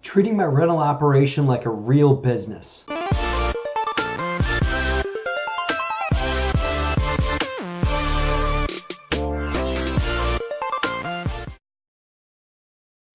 treating my rental operation like a real business.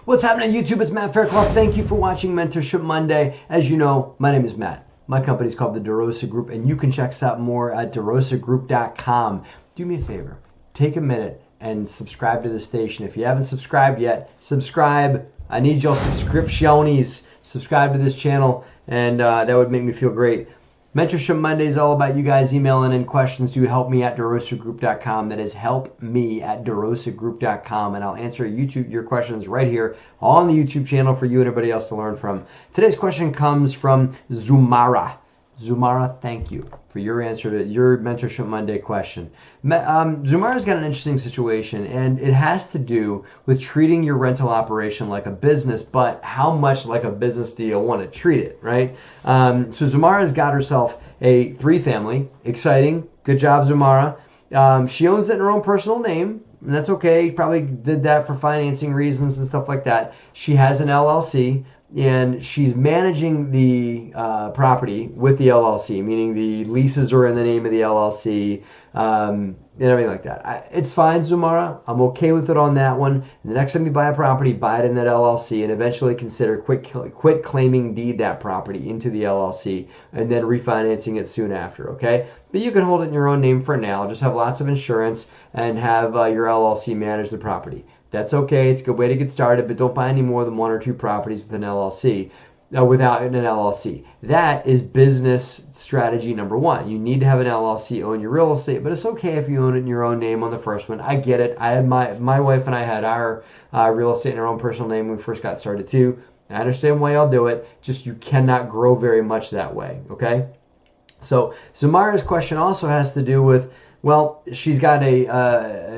What's happening YouTube? It's Matt Fairclough. Thank you for watching Mentorship Monday. As you know, my name is Matt. My company is called the DeRosa Group, and you can check us out more at derosagroup.com. Do me a favor, take a minute and subscribe to the station. If you haven't subscribed yet, subscribe. I need your subscriptions. Subscribe to this channel, and that would make me feel great. Mentorship Monday is all about you guys emailing in questions to help me at derosagroup.com. That is help me at derosagroup.com, and I'll answer your questions right here on the YouTube channel for you and everybody else to learn from. Today's question comes from Zumara. Zumara, thank you for your answer to your Mentorship Monday question. Zumara's got an interesting situation, and it has to do with treating your rental operation like a business, but how much like a business do you want to treat it, right? So Zumara's got herself a 3-family. Exciting. Good job, Zumara. She owns it in her own personal name, and that's okay. Probably did that for financing reasons and stuff like that. She has an LLC, and she's managing the property with the LLC, meaning the leases are in the name of the LLC, and everything like that. It's fine, Zumara. I'm okay with it on that one. And the next time you buy a property, buy it in that LLC, and eventually consider quit claiming deed that property into the LLC, and then refinancing it soon after, okay? But you can hold it in your own name for now. Just have lots of insurance and have your LLC manage the property. That's okay. It's a good way to get started, but don't buy any more than 1 or 2 properties with an LLC. Without an LLC. That is business strategy number 1. You need to have an LLC own your real estate, but it's okay if you own it in your own name on the first one. I get it. I had my wife and I had our real estate in our own personal name when we first got started too. I understand why y'all do it. Just you cannot grow very much that way. Okay. So Zumara's question also has to do with, well, she's got a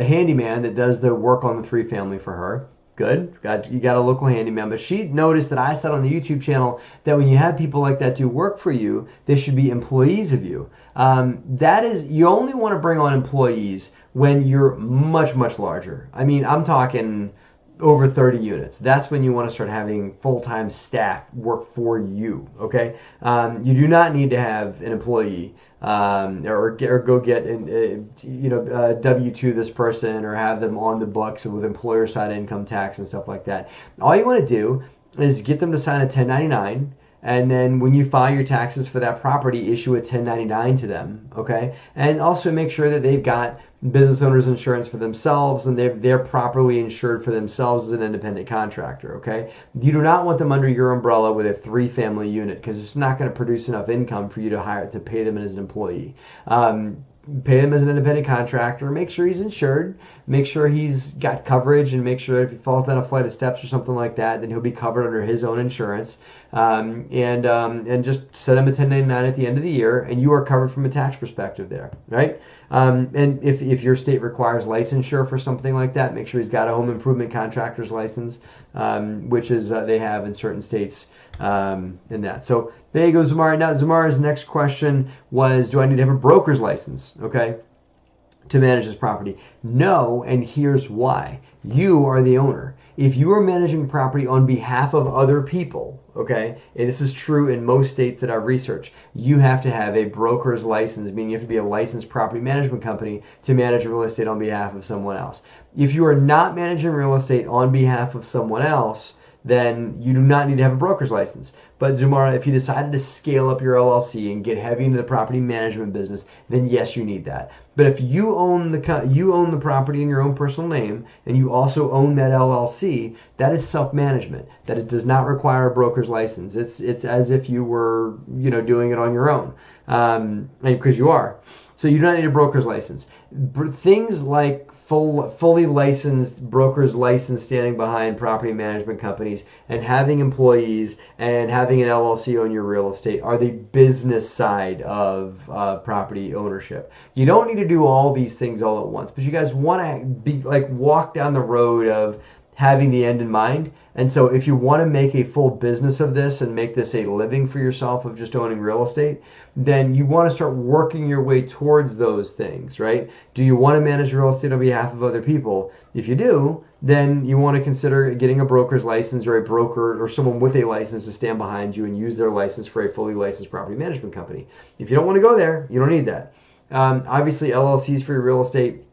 handyman that does the work on the 3-family for her. Good. You got a local handyman. But she noticed that I said on the YouTube channel that when you have people like that do work for you, they should be employees of you. That is, you only want to bring on employees when you're much, much larger. I mean, I'm talking over 30 units. That's when you want to start having full-time staff work for you, okay? You do not need to have an employee or go get W-2 this person or have them on the books with employer side income tax and stuff like that. All you want to do is get them to sign a 1099, and then when you file your taxes for that property, issue a 1099 to them, okay? And also make sure that they've got business owners insurance for themselves and they're properly insured for themselves as an independent contractor, okay? You do not want them under your umbrella with a 3-family unit because it's not going to produce enough income for you to pay them as an employee. Pay him as an independent contractor, make sure he's insured, make sure he's got coverage, and make sure if he falls down a flight of steps or something like that, then he'll be covered under his own insurance. And just set him a 1099 at the end of the year, and you are covered from a tax perspective there, right? And if your state requires licensure for something like that, make sure he's got a home improvement contractor's license, which is they have in certain states in that. So there you go, Zumara. Now, Zumara's next question was, do I need to have a broker's license, okay, to manage this property? No, and here's why. You are the owner. If you are managing property on behalf of other people, okay, and this is true in most states that I've researched, you have to have a broker's license, meaning you have to be a licensed property management company to manage real estate on behalf of someone else. If you are not managing real estate on behalf of someone else, then you do not need to have a broker's license. But Zumara, if you decided to scale up your LLC and get heavy into the property management business, then yes, you need that. But if you own the property in your own personal name and you also own that LLC, that is self-management. That it does not require a broker's license. It's as if you were doing it on your own, because you are. So you don't need a broker's license. Things like fully licensed brokers license standing behind property management companies and having employees and having an LLC own your real estate are the business side of property ownership. You don't need to do all these things all at once, but you guys want to be walk down the road of having the end in mind. And so if you want to make a full business of this and make this a living for yourself of just owning real estate, then you want to start working your way towards those things, right? Do you want to manage real estate on behalf of other people? If you do, then you want to consider getting a broker's license or a broker or someone with a license to stand behind you and use their license for a fully licensed property management company. If you don't want to go there, you don't need that. Obviously, LLCs for your real estate,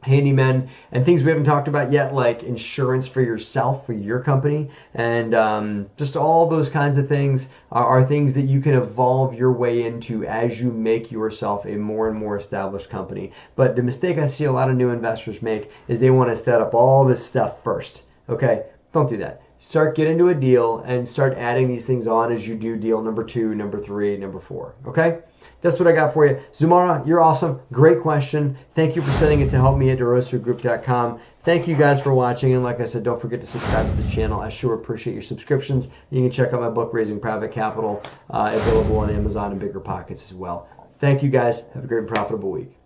handymen, and things we haven't talked about yet, like insurance for yourself, for your company, and just all those kinds of things are things that you can evolve your way into as you make yourself a more and more established company. But the mistake I see a lot of new investors make is they want to set up all this stuff first. Okay, don't do that. Start getting into a deal and start adding these things on as you do deal number 2, number 3, number 4. Okay? That's what I got for you. Zumara, you're awesome. Great question. Thank you for sending it to help me at DeRosaGroup.com. Thank you guys for watching. And like I said, don't forget to subscribe to this channel. I sure appreciate your subscriptions. You can check out my book, Raising Private Capital, available on Amazon and BiggerPockets as well. Thank you guys. Have a great and profitable week.